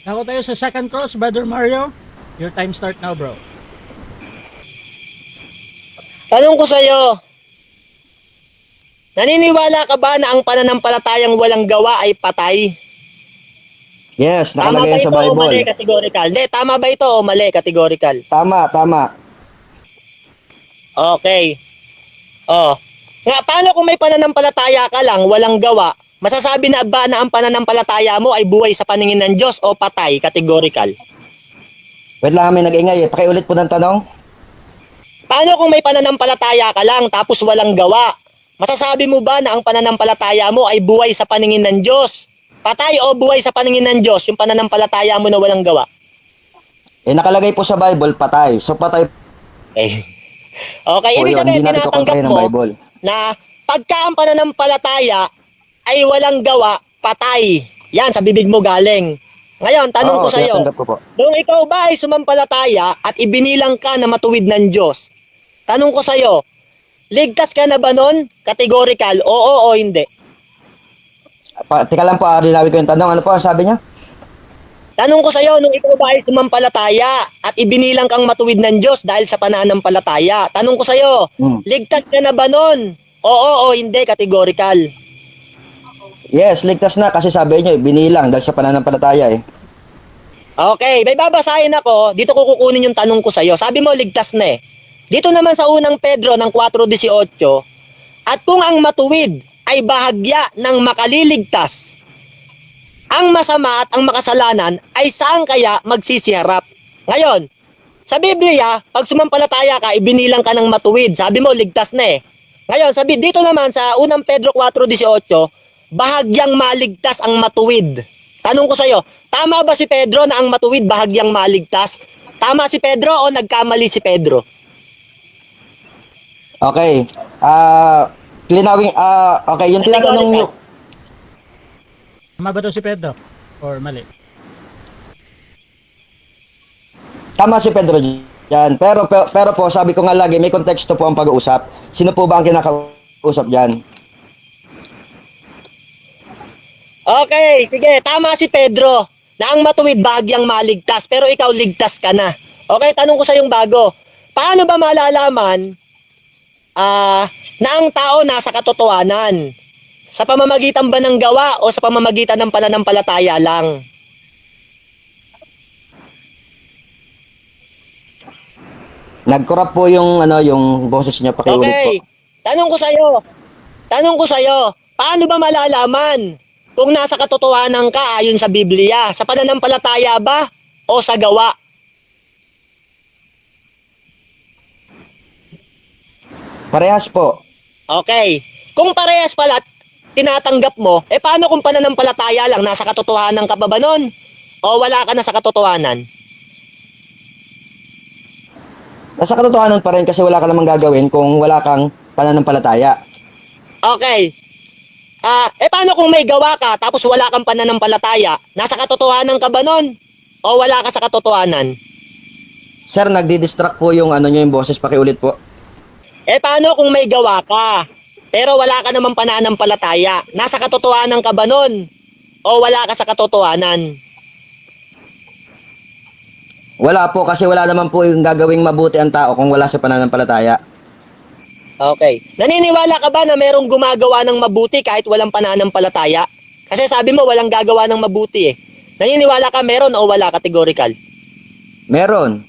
Ako tayo sa second cross, Brother Mario. Your time start now, bro. Tanong ko sa'yo, naniniwala ka ba na ang pananampalatayang walang gawa ay patay? Yes, Tama nakalagay ba yan sa ito o mali Bible. categorical? Hindi, tama ba ito o mali categorical? Tama, tama. Okay. Oh. Nga, paano kung may pananampalataya ka lang, walang gawa, masasabi na ba na ang pananampalataya mo ay buhay sa paningin ng Diyos o patay categorical? Wait lang kami nag-ingay eh. Pakiulit po ng tanong. Paano kung may pananampalataya ka lang tapos walang gawa? Masasabi mo ba na ang pananampalataya mo ay buhay sa paningin ng Diyos? Patay o buhay sa paningin ng Diyos yung pananampalataya mo na walang gawa? Eh, nakalagay po sa Bible, patay. So, patay Eh. Okay, po ibig yun. sabihin Hindi natin tinatanggap kukontrahin ng mo Bible. na pagka ang pananampalataya ay walang gawa, patay. Yan, sa bibig mo galing. Ngayon, tanong Oo, ko sa'yo, tinatanggap ko po. kung ikaw ba ay sumampalataya at ibinilang ka na matuwid ng Diyos, tanong ko sa'yo, ligtas ka na ba nun? Categorical, oo o hindi? Teka lang po, linawin ko yung tanong. Ano po ang sabi niya? Tanong ko sa'yo, nung ikaw ba ay sumampalataya at ibinilang kang matuwid ng Diyos dahil sa pananampalataya, tanong ko sa'yo, ligtas ka na ba nun? Oo o hindi? Categorical. Yes, ligtas na kasi sabi niyo, binilang dahil sa pananampalataya eh. Okay, may babasahin ako. Dito ko kukunin yung tanong ko sa'yo. Sabi mo, ligtas na eh. Dito naman sa unang Pedro ng 4:18, at kung ang matuwid ay bahagya ng makaliligtas, ang masama at ang makasalanan ay saan kaya magsisiharap? Ngayon, sa Biblia, pag sumampalataya ka, ibinilang ka ng matuwid. Sabi mo, ligtas na eh. Ngayon, sabi dito naman sa unang Pedro 4:18, bahagyang maligtas ang matuwid. Tanong ko sa'yo, tama ba si Pedro na ang matuwid bahagyang maligtas? Tama si Pedro o nagkamali si Pedro? Okay. Okay, yung tinatanong niyo. Tama ba to si Pedro? Or mali? Tama si Pedro dyan. Pero po, sabi ko nga lagi, may konteksto po ang pag-uusap. Sino po ba ang kinakausap dyan? Okay, sige, tama si Pedro na ang matuwid bahagyang maligtas, pero ikaw ligtas ka na. Okay, tanong ko sa yung bago. Paano ba malalaman na ang tao nasa katotohanan? Sa pamamagitan ba ng gawa o sa pamamagitan ng pananampalataya lang? Nag-corrupt po yung yung boses niya, pakiulit po. Okay, tanong ko sa'yo, paano ba malalaman kung nasa katotohanan ka ayon sa Biblia? Sa pananampalataya ba o sa gawa? Parehas po. Okay. Kung parehas pala tinatanggap mo, paano kung pananampalataya lang, nasa katotohanan ka pa ba nun? O wala ka na sa katotohanan? Nasa katotohanan pa rin kasi wala ka namang gagawin kung wala kang pananampalataya. Okay. Paano kung may gawa ka tapos wala kang pananampalataya? Nasa katotohanan ka ba nun? O wala ka sa katotohanan? Sir, nagdi-distract po yung niyo, yung boses, pakiulit po. Paano kung may gawa ka, pero wala ka namang pananampalataya? Nasa katotohanan ka ba nun? O wala ka sa katotohanan? Wala po kasi wala naman po yung gagawing mabuti ang tao kung wala sa pananampalataya. Okay. Naniniwala ka ba na merong gumagawa ng mabuti kahit walang pananampalataya? Kasi sabi mo walang gagawa ng mabuti eh. Naniniwala ka meron o wala categorical? Meron.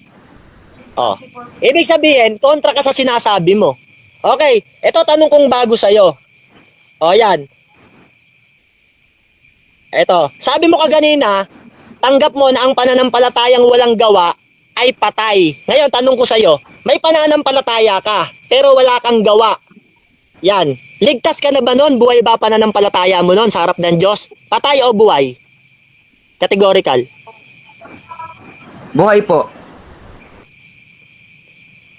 Oh. Ibig sabihin, kontra ka sa sinasabi mo. Okay, ito tanong kong bago sa'yo. O yan. Ito, sabi mo kaganina, tanggap mo na ang pananampalatayang walang gawa ay patay. Ngayon, tanong ko sa'yo, may pananampalataya ka, pero wala kang gawa. Yan. Ligtas ka na ba nun? Buhay ba pananampalataya mo nun sa harap ng Diyos? Patay o buhay? Categorical. Buhay po.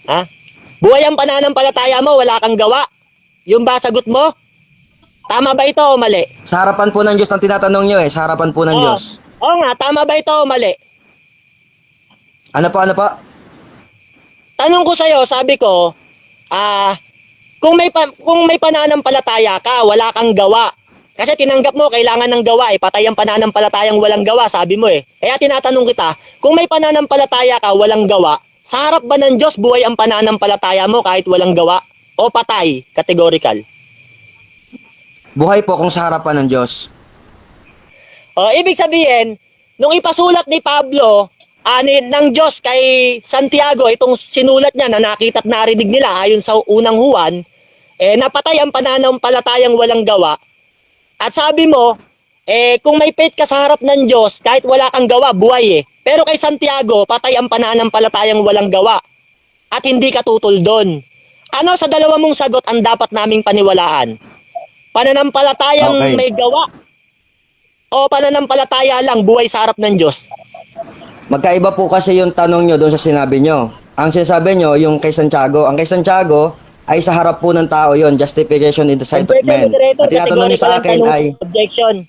Ha? Buhay ang pananampalataya mo, wala kang gawa? Yung ba sagot mo? Tama ba ito o mali? Sa harapan po ng Diyos ang tinatanong niyo eh. Sa harapan po ng Diyos. Oo nga, tama ba ito o mali? Ano po? Tanong ko sa'yo, sabi ko, kung may pananampalataya ka, wala kang gawa, Kasi tinanggap mo, kailangan ng gawa eh. Patay ang pananampalatayang walang gawa, sabi mo eh. Kaya tinatanong kita, kung may pananampalataya ka, walang gawa, sa harap ba ng Diyos, buhay ang pananampalataya mo kahit walang gawa? O patay, categorical? Buhay po kung sa harapan ng Diyos. O, ibig sabihin, nung ipasulat ni Pablo, ng Diyos kay Santiago, itong sinulat niya na nakita at narinig nila ayon sa unang Juan, napatay ang pananampalatayang walang gawa. At sabi mo, kung may faith ka sa harap ng Diyos, kahit wala kang gawa, buhay eh. Pero kay Santiago, patay ang pananampalatayang walang gawa. At hindi ka tutol doon. Ano sa dalawa mong sagot ang dapat naming paniwalaan? Pananampalatayang Okay. may gawa? O pananampalataya lang, buhay sa harap ng Diyos? Magkaiba po kasi yung tanong nyo doon sa sinabi nyo. Ang sinasabi nyo, yung kay Santiago. Ang kay Santiago ay sa harap po ng tao yon, justification in the sight of men. At tinatanong nyo sa akin ay, objection.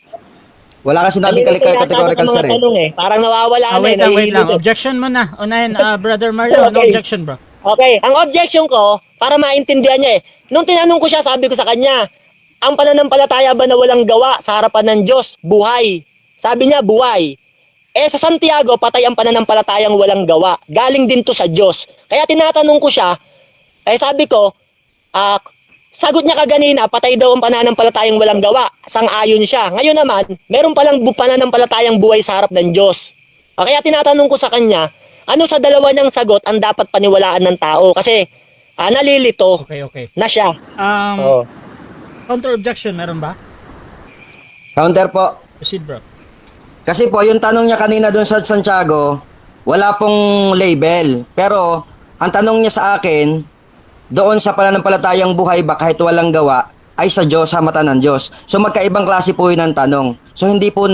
wala kasi sinabing categorical sir eh. Parang nawawala na Wait eh. lang. nahihilo. Objection mo na. Unahin, Brother Mario. No Okay. objection, bro. Okay, ang objection ko, para maintindihan niya nung tinanong ko siya, sabi ko sa kanya, ang pananampalataya ba na walang gawa sa harapan ng Diyos? Buhay. Sabi niya, buhay. Sa Santiago, patay ang pananampalatayang walang gawa. Galing din to sa Diyos. Kaya tinatanong ko siya, sabi ko, sagot niya kaganina, patay daw ang pananampalatayang walang gawa. Sang-ayon siya. Ngayon naman, meron palang pananampalatayang buhay sa harap ng Diyos. Kaya tinatanong ko sa kanya, ano sa dalawa niyang sagot ang dapat paniwalaan ng tao? Kasi nalilito Okay. na siya. Oo. Counter objection, meron ba? Counter po. Proceed, bro. Kasi po, yung tanong niya kanina doon sa Santiago, wala pong label. Pero, ang tanong niya sa akin, doon sa pananampalatayang buhay ba kahit walang gawa, ay sa Diyos, sa mata ng Diyos. So, magkaibang klase po yun ang tanong. So, hindi po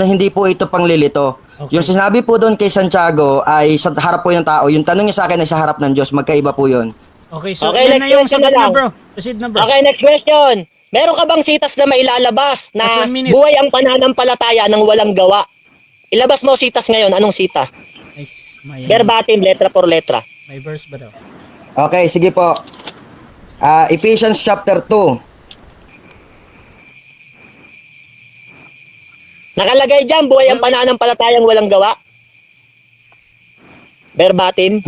ito panglilito. Okay. Yung sinabi po doon kay Santiago ay sa harap po ng tao. Yung tanong niya sa akin ay sa harap ng Diyos. Magkaiba po yun. Okay, so Okay, yan next na yung question sagot na na, lang. bro. Proceed na, bro. Okay, next question. Meron ka bang sitas na mailalabas na Just 1 minute. buhay ang pananampalataya ng walang gawa? Ilabas mo sitas ngayon. Anong sitas? Nice. May Verbatim, letra por letra. verse ba daw? Okay, sige po. Ephesians chapter 2. Nakalagay dyan, buhay ang pananampalatayang walang gawa? Verbatim.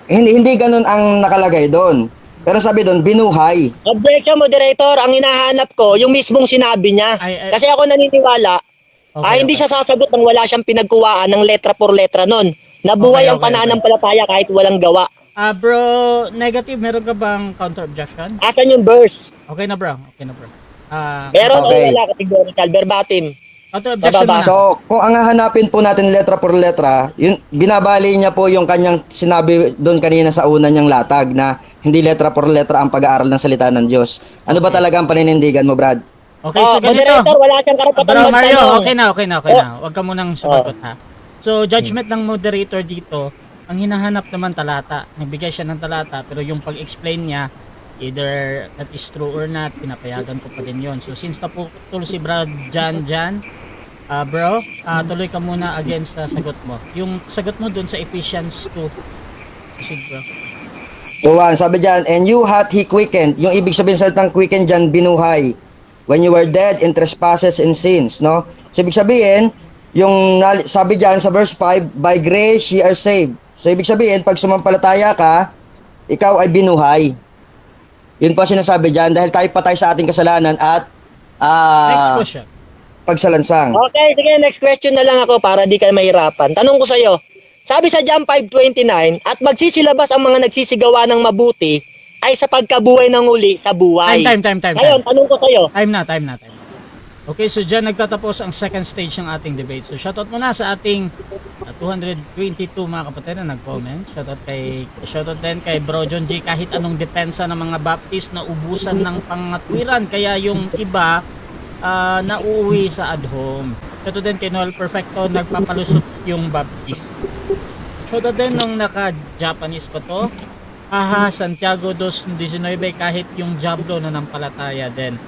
Hindi ganun ang nakalagay doon. Pero sabi doon, binuhay. Objection, moderator. Ang hinahanap ko, yung mismong sinabi niya. Kasi ako naniniwala, hindi siya sasagot nang wala siyang pinagkuwaan ng letra por letra nun. Nabuhay ang pananampalataya kahit walang gawa. Bro, negative, meron ka bang counter objection? Asan yung verse? Okay na, bro. Meron Okay. o wala categorical, verbatim. Counter objection Bababa. na. So, kung ang hahanapin po natin letra por letra, yun, binabali niya po yung kanyang sinabi doon kanina sa una niyang latag na hindi letra por letra ang pag-aaral ng salita ng Diyos. Ano ba talaga ang paninindigan mo, Brad? Okay, so ganito. Moderator, wala siyang karapatan Bro, Mario, magtanong. okay na. Huwag ka munang sumagot, ha. So, judgment ng moderator dito, ang hinahanap naman talata. Nagbigay siya ng talata, pero yung pag-explain niya, either that is true or not, pinapayagan ko pa din yun. So, since naputol si Brad Jan, bro, tuloy ka muna against sa sagot mo. Yung sagot mo dun sa Ephesians 2. Proceed, bro. So, sabi dyan, and you hath he quickened. Yung ibig sabihin sa salitang quicken dyan, binuhay. When you were dead in trespasses and sins, no? So, ibig sabihin, yung sabi dyan sa verse 5, by grace ye are saved. So, ibig sabihin, pag sumampalataya ka, ikaw ay binuhay. Yun po sinasabi dyan, dahil tayo patay sa ating kasalanan at Next question. pagsalansang. Okay, sige, next question na lang ako para di ka mahirapan. Tanong ko sa'yo, sabi sa John 5:29, at magsisilabas ang mga nagsisigawa ng mabuti ay sa pagkabuhay ng uli sa buhay. Time. Ngayon, tanong ko sa'yo, Time na. Okay, so dyan nagtatapos ang second stage ng ating debate. So shoutout muna sa ating 222 mga kapatid na nag-comment. Shoutout din kay Bro John G. Kahit anong depensa ng mga Baptist na ubusan ng pangatwiran. Kaya yung iba nauuwi sa ad home. Shoutout din kay Noel Perfecto, nagpapalusot yung Baptist. Shoutout din nung naka-Japanese pa to. Santiago 2:19 kahit yung Diablo na nampalataya din.